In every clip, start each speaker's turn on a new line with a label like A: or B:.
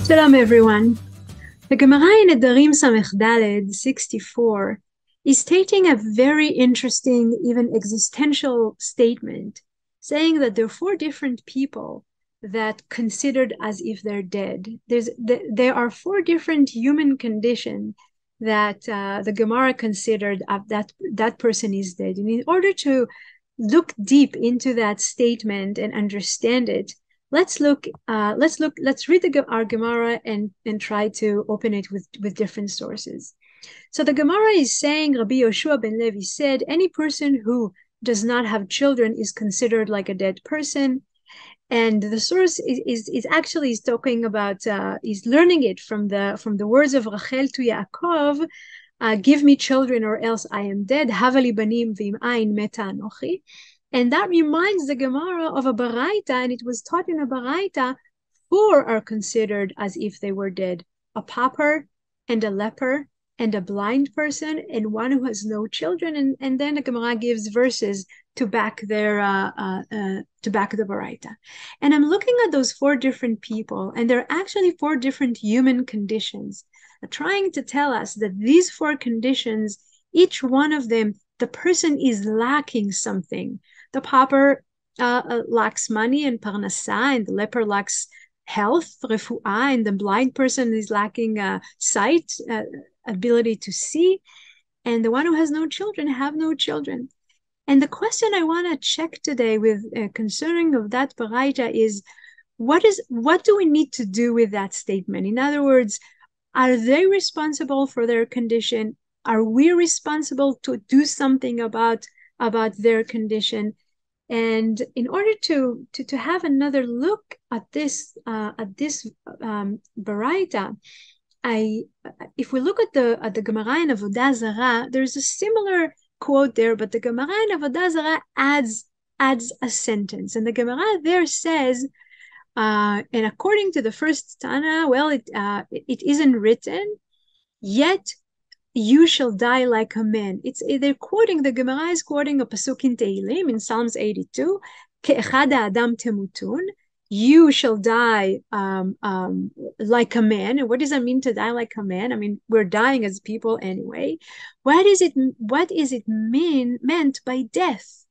A: Shalom everyone. The Gemara in Nedarim Samech 64 is stating a very interesting, even existential statement, saying that there are four different people that considered as if they're dead. There are four different human conditions that the Gemara considered that person is dead. And in order to look deep into that statement and understand it, let's read our Gemara and try to open it with different sources. So the Gemara is saying, Rabbi Yoshua ben Levi said, any person who does not have children is considered like a dead person. And the source is actually talking about, is learning it from the words of Rachel to Yaakov, give me children or else I am dead, havali banim v'im ayin meta anochi. And that reminds the Gemara of a Baraita, and it was taught in a Baraita, four are considered as if they were dead: a pauper and a leper and a blind person and one who has no children. And then the Gemara gives verses to back their to back the Baraita. And I'm looking at those four different people, and they're actually four different human conditions, trying to tell us that these four conditions, each one of them, the person is lacking something. The pauper lacks money and parnasa, and the leper lacks health, refuah, and the blind person is lacking sight, ability to see, and the one who has no children have no children. And the question I want to check today with concerning of that Baraita is, what do we need to do with that statement? In other words, are they responsible for their condition? Are we responsible to do something about their condition? And in order to have another look at this Baraita, if we look at the Gemara in Avodah Zarah, there's a similar quote there, but the Gemara in Avodah Zarah adds a sentence, and the Gemara there says, and according to the first Tana, well, it isn't written yet. You shall die like a man. They're quoting, the Gemara is quoting a pasuk in Tehillim in Psalms 82, Ke'echad ha'adam temutun. You shall die like a man. And what does that mean, to die like a man? I mean, we're dying as people anyway. What is it meant by death?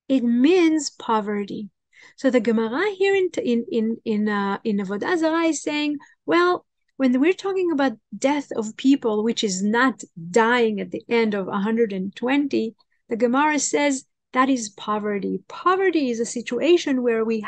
A: It means poverty. So the Gemara here in Avodah Zarah is saying, well, when we're talking about death of people, which is not dying at the end of 120, the Gemara says that is poverty. Poverty is a situation where we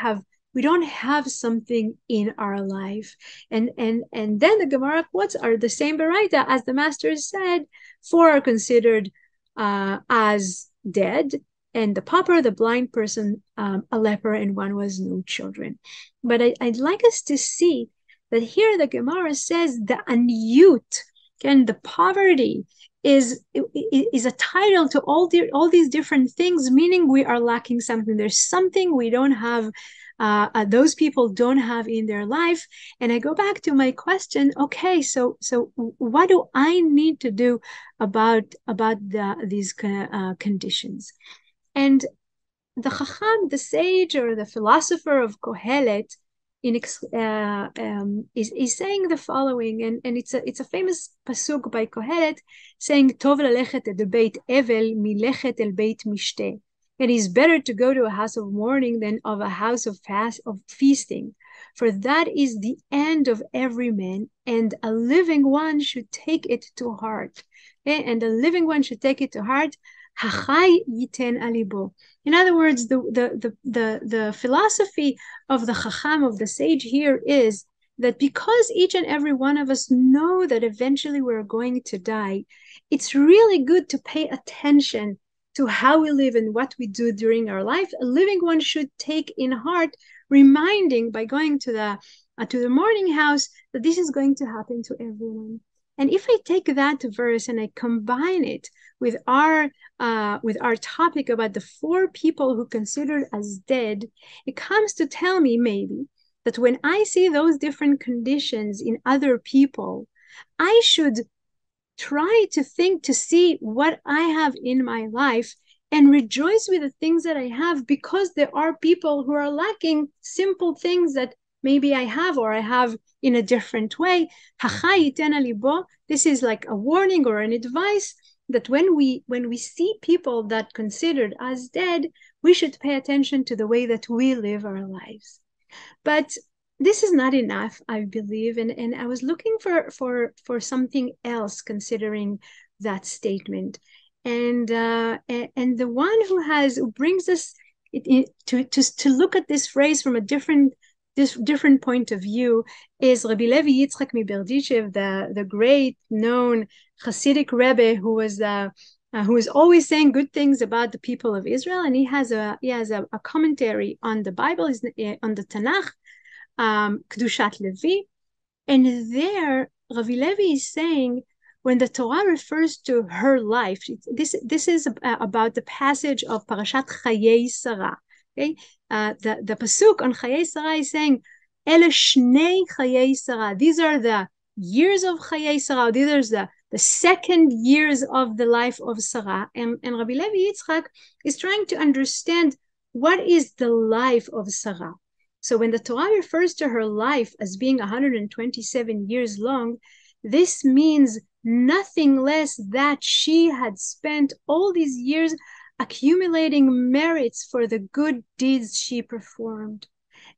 A: don't have something in our life. And then the Gemara quotes are the same Baraita, as the master said, four are considered as dead, and the pauper, the blind person, a leper, and one was no children. But I'd like us to see that here the Gemara says the aniyut, and the poverty is a title to all these different things, meaning we are lacking something. There's something we don't have, those people don't have in their life. And I go back to my question, okay, so what do I need to do about these conditions? And the Chacham, the sage, or the philosopher of Kohelet, is saying the following, and it's a famous pasuk by Kohelet saying, Tov lalechet el beit evel milechet el beit mishteh. It is better to go to a house of mourning than of a house of feasting, for that is the end of every man, and a living one should take it to heart. Okay? And a living one should take it to heart. Hachai yiten alibo. In other words, the philosophy of the Chacham, of the sage here, is that because each and every one of us know that eventually we're going to die, it's really good to pay attention to how we live and what we do during our life. A living one should take in heart, reminding by going to the mourning house that this is going to happen to everyone. And if I take that verse and I combine it with our topic about the four people who considered as dead, it comes to tell me maybe that when I see those different conditions in other people, I should try to think to see what I have in my life and rejoice with the things that I have, because there are people who are lacking simple things that maybe I have, or I have in a different way. This is like a warning or an advice that when we see people that considered as dead, we should pay attention to the way that we live our lives. But this is not enough, I believe, and I was looking for something else considering that statement, and the one who brings us to look at this phrase from a different point of view is Rabbi Levi Yitzchak Miberdichev, the great known Hasidic Rebbe who is always saying good things about the people of Israel, and he has a commentary on the Bible, on the Tanakh, Kedushat Levi, and there Rabbi Levi is saying when the Torah refers to her life, this is about the passage of Parashat Chayei Sarah. Okay, the pasuk on Chayei Sarah is saying, "Ele shnei Chayei Sarah." These are the years of Chayei Sarah. These are the second years of the life of Sarah. And Rabbi Levi Yitzchak is trying to understand what is the life of Sarah. So when the Torah refers to her life as being 127 years long, this means nothing less that she had spent all these years accumulating merits for the good deeds she performed.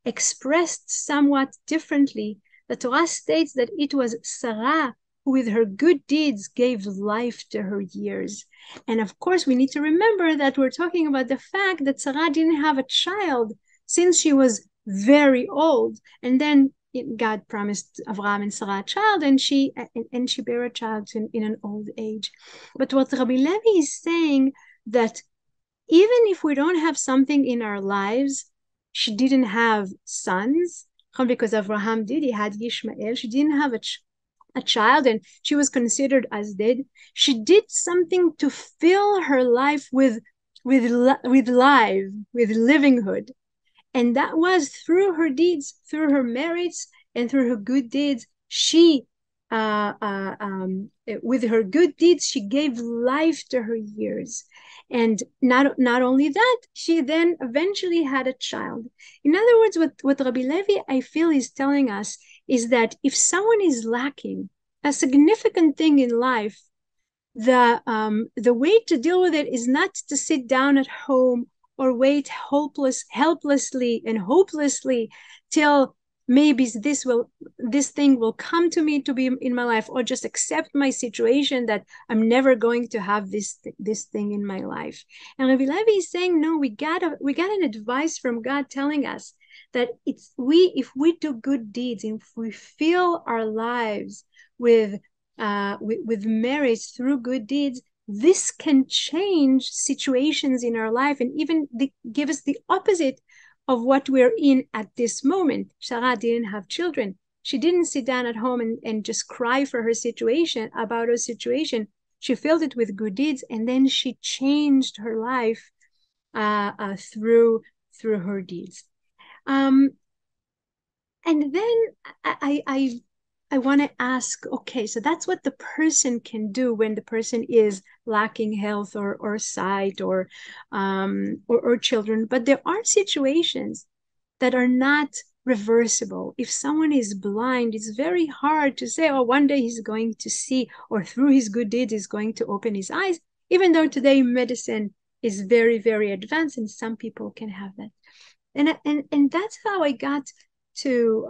A: Expressed somewhat differently, the Torah states that it was Sarah who with her good deeds gave life to her years. And of course, we need to remember that we're talking about the fact that Sarah didn't have a child since she was very old. And then God promised Avraham and Sarah a child, and she bare a child in an old age. But what Rabbi Levi is saying, that even if we don't have something in our lives, she didn't have sons, because Avraham did, he had Yishmael. She didn't have a child, and she was considered as dead. She did something to fill her life with livinghood. And that was through her deeds, through her merits, and through her good deeds. She, with her good deeds, she gave life to her years. And not only that, she then eventually had a child. In other words, what Rabbi Levi, I feel, is telling us is that if someone is lacking a significant thing in life, the way to deal with it is not to sit down at home or wait helplessly and hopelessly till maybe this thing will come to me to be in my life, or just accept my situation that I'm never going to have this thing in my life. And Rabbi Levi is saying, no, we got an advice from God telling us that if we do good deeds, if we fill our lives with merits through good deeds, this can change situations in our life and even give us the opposite of what we're in at this moment. Sarah didn't have children. She didn't sit down at home and just cry for her situation, about her situation. She filled it with good deeds, and then she changed her life through her deeds. And then I want to ask, okay, so that's what the person can do when the person is lacking health or sight or children. But there are situations that are not reversible. If someone is blind, it's very hard to say, oh, one day he's going to see, or through his good deeds he's going to open his eyes, even though today medicine is very, very advanced and some people can have that. And that's how I got to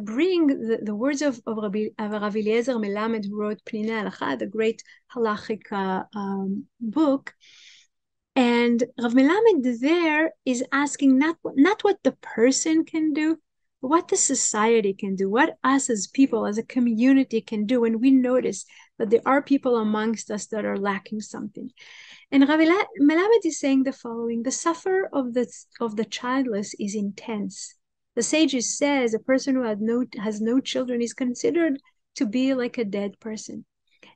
A: bring the words of Rav Eliezer Melamed, who wrote Pnina Halacha, the great halachic book. And Rav Melamed there is asking not what the person can do, but what the society can do, what us as people, as a community can do when we notice that there are people amongst us that are lacking something. And Rav Melamed is saying the following: the suffer of the childless is intense. The sages says a person who has no children is considered to be like a dead person.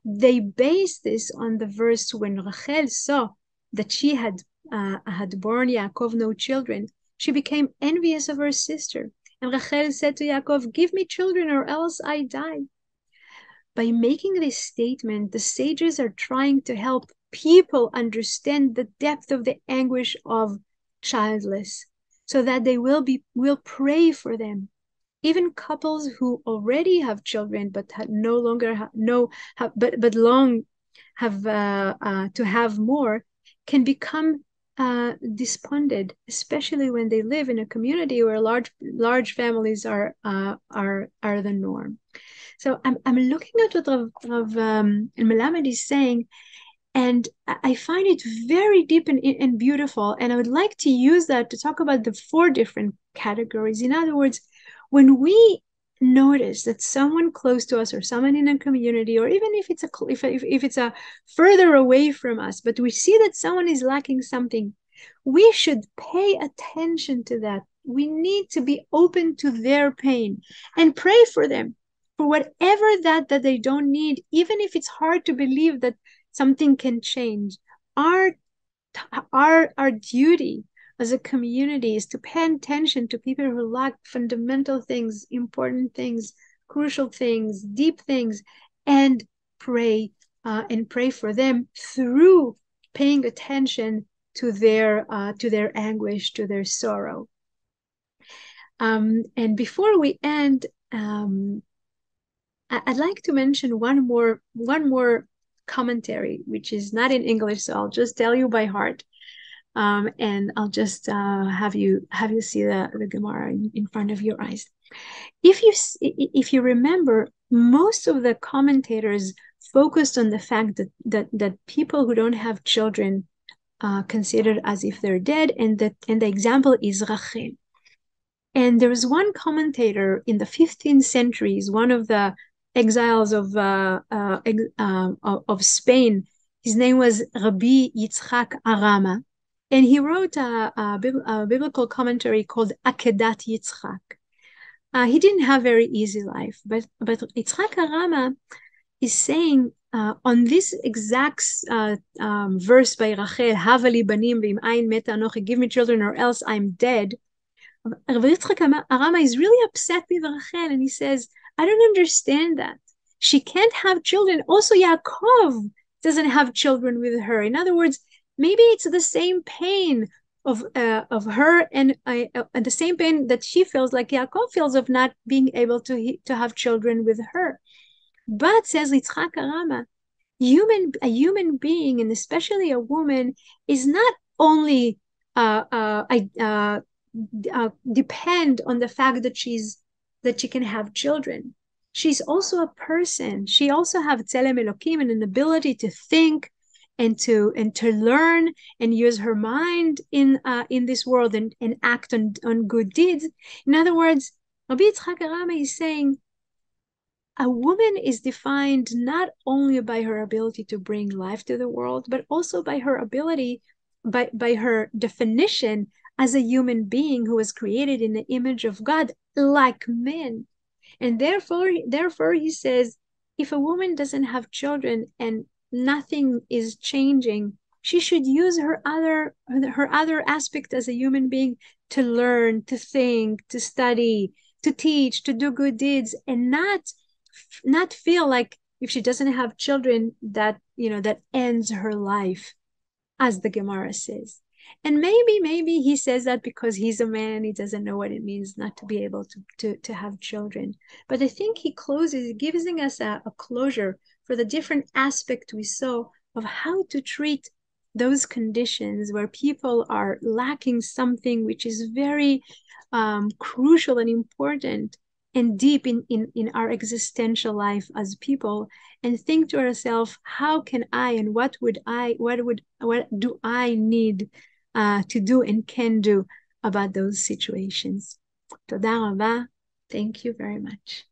A: They base this on the verse when Rachel saw that she had borne Yaakov no children. She became envious of her sister. And Rachel said to Yaakov, "Give me children or else I die." By making this statement, the sages are trying to help people understand the depth of the anguish of childless. so that they will pray for them. Even couples who already have children but no longer but long have to have more can become despondent, especially when they live in a community where large families are the norm. So I'm looking at what Rav Melamed is saying, and I find it very deep and beautiful. And I would like to use that to talk about the 4 different categories. In other words, when we notice that someone close to us or someone in a community, or even if it's a further away from us, but we see that someone is lacking something, we should pay attention to that. We need to be open to their pain and pray for them for whatever that they don't need, even if it's hard to believe that something can change. Our duty as a community is to pay attention to people who lack fundamental things, important things, crucial things, deep things, and pray for them through paying attention to their anguish, to their sorrow. And before we end, I'd like to mention one more commentary, which is not in English, so I'll just tell you by heart. And I'll just have you see the Gemara in front of your eyes. If you remember, most of the commentators focused on the fact that people who don't have children considered as if they're dead, and the example is Rachel. And there was one commentator in the 15th century, is one of the exiles of Spain. His name was Rabbi Yitzchak Arama, and he wrote a biblical commentary called Akedat Yitzchak. He didn't have a very easy life, but Yitzchak Arama is saying on this exact verse by Rachel, Havali banim v'im ayin meta anochi, give me children or else I'm dead. Rabbi Yitzchak Arama is really upset with Rachel, and he says, I don't understand that. She can't have children. Also, Yaakov doesn't have children with her. In other words, maybe it's the same pain of her and the same pain that she feels, like Yaakov feels, of not being able to have children with her. But, says Yitzchak Arama, a human being, and especially a woman, is not only depend on the fact that she can have children. She's also a person. She also have tzelem Elokim, and an ability to think and to learn and use her mind in this world and act on good deeds. In other words, Rabbi Yitzchak Arama is saying a woman is defined not only by her ability to bring life to the world, but also by her ability, by her definition as a human being who was created in the image of God, like men. And therefore he says, if a woman doesn't have children and nothing is changing, she should use her other aspect as a human being to learn, to think, to study, to teach, to do good deeds, and not feel like if she doesn't have children that ends her life, as the Gemara says. And maybe he says that because he's a man, he doesn't know what it means not to be able to have children. But I think he giving us a closure for the different aspect we saw of how to treat those conditions where people are lacking something which is very crucial and important and deep in our existential life as people, and think to ourselves, how can I and what do I need to do and can do about those situations. Toda rabba. Thank you very much.